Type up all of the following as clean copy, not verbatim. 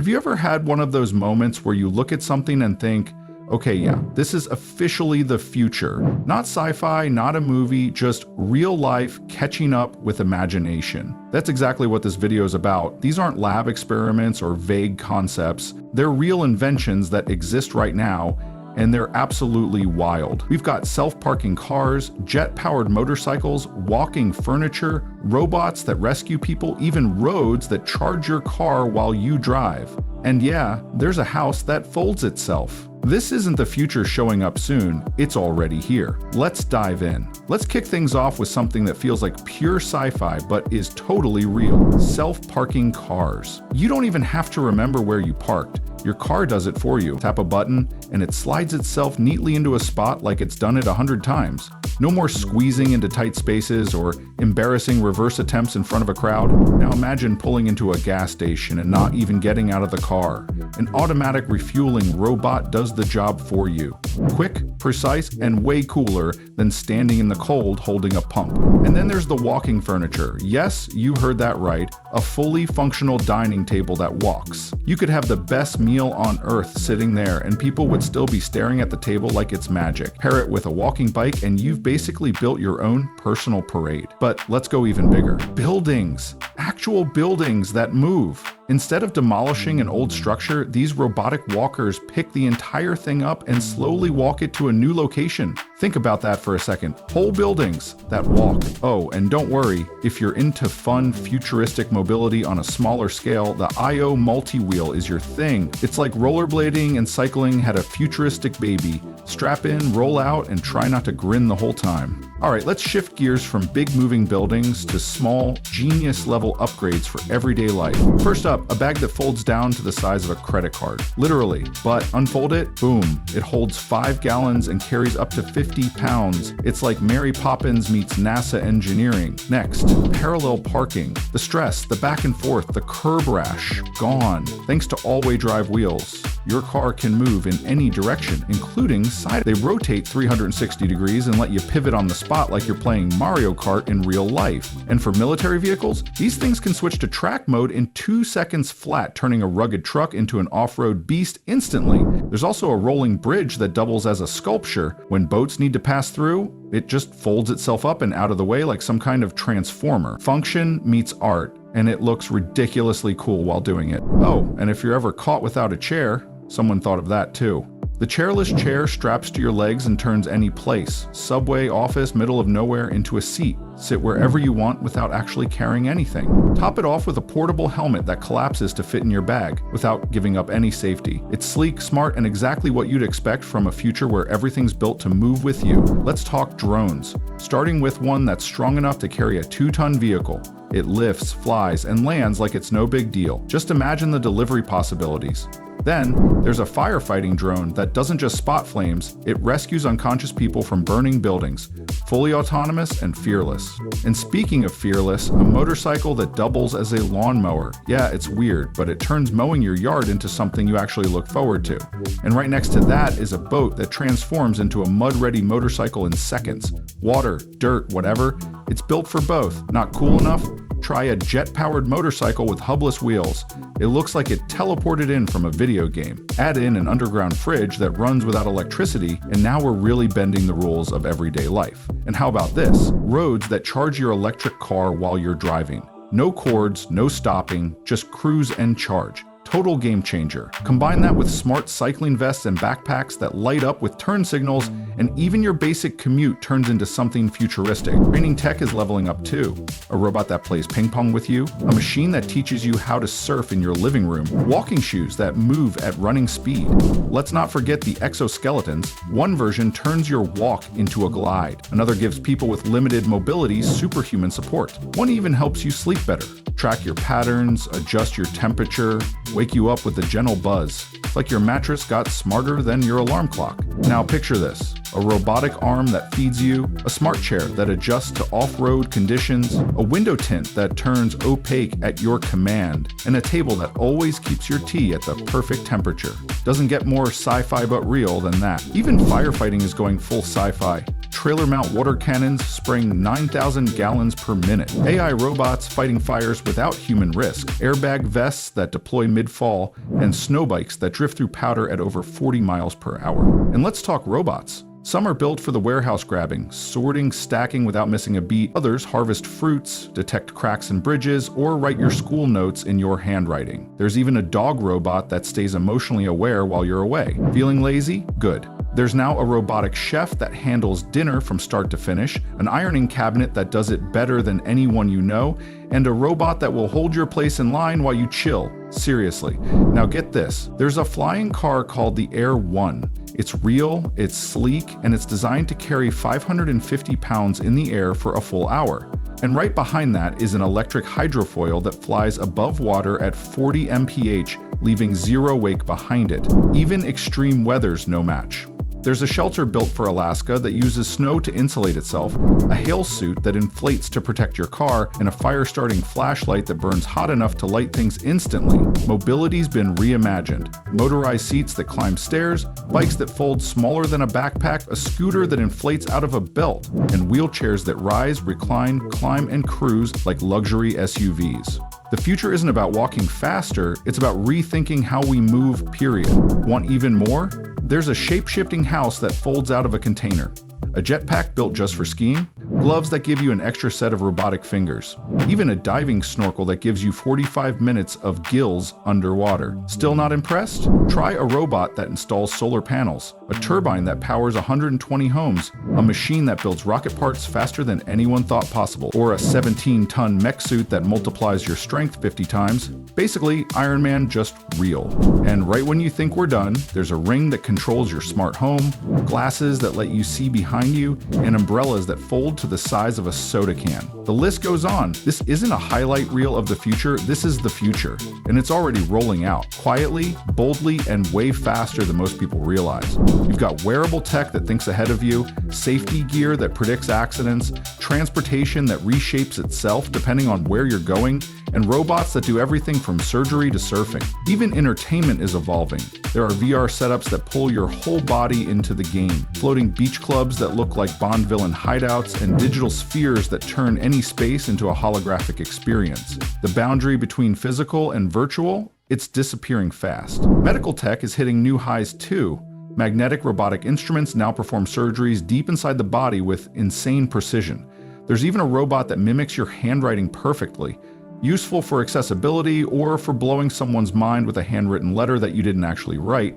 Have you ever had one of those moments where you look at something and think, okay, yeah, this is officially the future. Not sci-fi, not a movie, just real life catching up with imagination. That's exactly what this video is about. These aren't lab experiments or vague concepts. They're real inventions that exist right now, and they're absolutely wild. We've got self-parking cars, jet-powered motorcycles, walking furniture, robots that rescue people, even roads that charge your car while you drive. And yeah, there's a house that folds itself. This isn't the future showing up soon, it's already here. Let's dive in. Let's kick things off with something that feels like pure sci-fi but is totally real. Self-parking cars. You don't even have to remember where you parked. Your car does it for you. Tap a button and it slides itself neatly into a spot like it's done it 100 times. No more squeezing into tight spaces or embarrassing reverse attempts in front of a crowd. Now imagine pulling into a gas station and not even getting out of the car. An automatic refueling robot does the job for you. Quick, precise, and way cooler than standing in the cold holding a pump. And then there's the walking furniture. Yes, you heard that right. A fully functional dining table that walks. You could have the best meal on earth sitting there and people would still be staring at the table like it's magic. Pair it with a walking bike and you've basically built your own personal parade. But let's go even bigger. Buildings. Actual buildings that move. Instead of demolishing an old structure, these robotic walkers pick the entire thing up and slowly walk it to a new location. Think about that for a second. Whole buildings that walk. Oh, and don't worry, if you're into fun, futuristic mobility on a smaller scale, the IO multi-wheel is your thing. It's like rollerblading and cycling had a futuristic baby. Strap in, roll out, and try not to grin the whole time. All right, let's shift gears from big moving buildings to small, genius-level upgrades for everyday life. First up, a bag that folds down to the size of a credit card. Literally. But unfold it, boom. It holds 5 gallons and carries up to 50 pounds. It's like Mary Poppins meets NASA engineering. Next, parallel parking. The stress, the back and forth, the curb rash, gone. Thanks to all-wheel drive wheels. Your car can move in any direction, including side. They rotate 360 degrees and let you pivot on the spot like you're playing Mario Kart in real life. And for military vehicles, these things can switch to track mode in 2 seconds flat, turning a rugged truck into an off-road beast instantly. There's also a rolling bridge that doubles as a sculpture. When boats need to pass through, it just folds itself up and out of the way like some kind of transformer. Function meets art, and it looks ridiculously cool while doing it. Oh, and if you're ever caught without a chair, someone thought of that too. The chairless chair straps to your legs and turns any place. Subway, office, middle of nowhere into a seat. Sit wherever you want without actually carrying anything. Top it off with a portable helmet that collapses to fit in your bag without giving up any safety. It's sleek, smart, and exactly what you'd expect from a future where everything's built to move with you. Let's talk drones. Starting with one that's strong enough to carry a 2-ton vehicle. It lifts, flies, and lands like it's no big deal. Just imagine the delivery possibilities. Then, there's a firefighting drone that doesn't just spot flames, it rescues unconscious people from burning buildings. Fully autonomous and fearless. And speaking of fearless, a motorcycle that doubles as a lawnmower. Yeah, it's weird, but it turns mowing your yard into something you actually look forward to. And right next to that is a boat that transforms into a mud-ready motorcycle in seconds. Water, dirt, whatever. It's built for both. Not cool enough? Try a jet-powered motorcycle with hubless wheels. It looks like it teleported in from a video game. Add in an underground fridge that runs without electricity, and now we're really bending the rules of everyday life. And how about this? Roads that charge your electric car while you're driving. No cords, no stopping, just cruise and charge. Total game changer. Combine that with smart cycling vests and backpacks that light up with turn signals, and even your basic commute turns into something futuristic. Training tech is leveling up too. A robot that plays ping pong with you, a machine that teaches you how to surf in your living room, walking shoes that move at running speed. Let's not forget the exoskeletons. One version turns your walk into a glide. Another gives people with limited mobility superhuman support. One even helps you sleep better. Track your patterns, adjust your temperature, wake you up with a gentle buzz. It's like your mattress got smarter than your alarm clock. Now picture this. A robotic arm that feeds you, a smart chair that adjusts to off-road conditions, a window tint that turns opaque at your command, and a table that always keeps your tea at the perfect temperature. Doesn't get more sci-fi but real than that. Even firefighting is going full sci-fi. trailer mount water cannons spraying 9,000 gallons per minute, AI robots fighting fires without human risk, airbag vests that deploy mid-fall, and snow bikes that drift through powder at over 40 miles per hour. And let's talk robots. Some are built for the warehouse grabbing, sorting, stacking without missing a beat. Others harvest fruits, detect cracks in bridges, or write your school notes in your handwriting. There's even a dog robot that stays emotionally aware while you're away. Feeling lazy? Good. There's now a robotic chef that handles dinner from start to finish, an ironing cabinet that does it better than anyone you know, and a robot that will hold your place in line while you chill. Seriously. Now get this. There's a flying car called the Air 1. It's real, it's sleek, and it's designed to carry 550 pounds in the air for a full hour. And right behind that is an electric hydrofoil that flies above water at 40 mph, leaving zero wake behind it. Even extreme weather's no match. There's a shelter built for Alaska that uses snow to insulate itself, a hail suit that inflates to protect your car, and a fire-starting flashlight that burns hot enough to light things instantly. Mobility's been reimagined. Motorized seats that climb stairs, bikes that fold smaller than a backpack, a scooter that inflates out of a belt, and wheelchairs that rise, recline, climb, and cruise like luxury SUVs. The future isn't about walking faster, it's about rethinking how we move, period. Want even more? There's a shape-shifting house that folds out of a container, a jetpack built just for skiing, gloves that give you an extra set of robotic fingers, even a diving snorkel that gives you 45 minutes of gills underwater. Still not impressed? Try a robot that installs solar panels, a turbine that powers 120 homes, a machine that builds rocket parts faster than anyone thought possible, or a 17-ton mech suit that multiplies your strength 50 times. Basically, Iron Man just real. And right when you think we're done, there's a ring that controls your smart home, glasses that let you see behind you, and umbrellas that fold to the size of a soda can. The list goes on. This isn't a highlight reel of the future, this is the future. And it's already rolling out, quietly, boldly, and way faster than most people realize. You've got wearable tech that thinks ahead of you, safety gear that predicts accidents, transportation that reshapes itself depending on where you're going, and robots that do everything from surgery to surfing. Even entertainment is evolving. There are VR setups that pull your whole body into the game, floating beach clubs that look like Bond villain hideouts, and digital spheres that turn any space into a holographic experience. The boundary between physical and virtual, it's disappearing fast. Medical tech is hitting new highs too. Magnetic robotic instruments now perform surgeries deep inside the body with insane precision. There's even a robot that mimics your handwriting perfectly, useful for accessibility or for blowing someone's mind with a handwritten letter that you didn't actually write.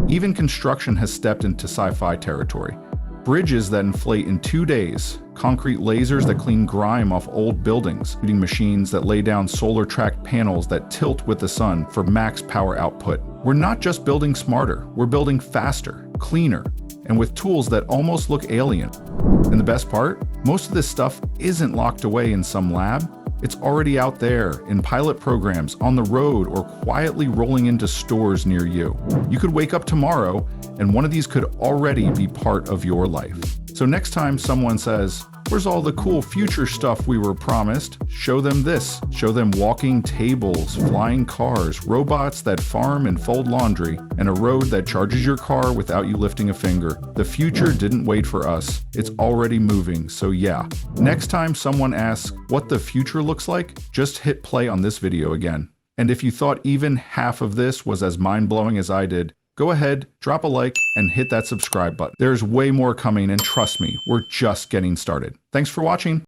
Even construction has stepped into sci-fi territory. Bridges that inflate in 2 days, concrete lasers that clean grime off old buildings, shooting machines that lay down solar-tracked panels that tilt with the sun for max power output. We're not just building smarter, we're building faster, cleaner, and with tools that almost look alien. And the best part? Most of this stuff isn't locked away in some lab. It's already out there, in pilot programs, on the road, or quietly rolling into stores near you. You could wake up tomorrow, and one of these could already be part of your life. So next time someone says, "Where's all the cool future stuff we were promised?" show them this. Show them walking tables, flying cars, robots that farm and fold laundry, and a road that charges your car without you lifting a finger. The future didn't wait for us. It's already moving, so yeah. Next time someone asks what the future looks like, just hit play on this video again. And if you thought even half of this was as mind-blowing as I did, go ahead, drop a like, and hit that subscribe button. There's way more coming, and trust me, we're just getting started. Thanks for watching.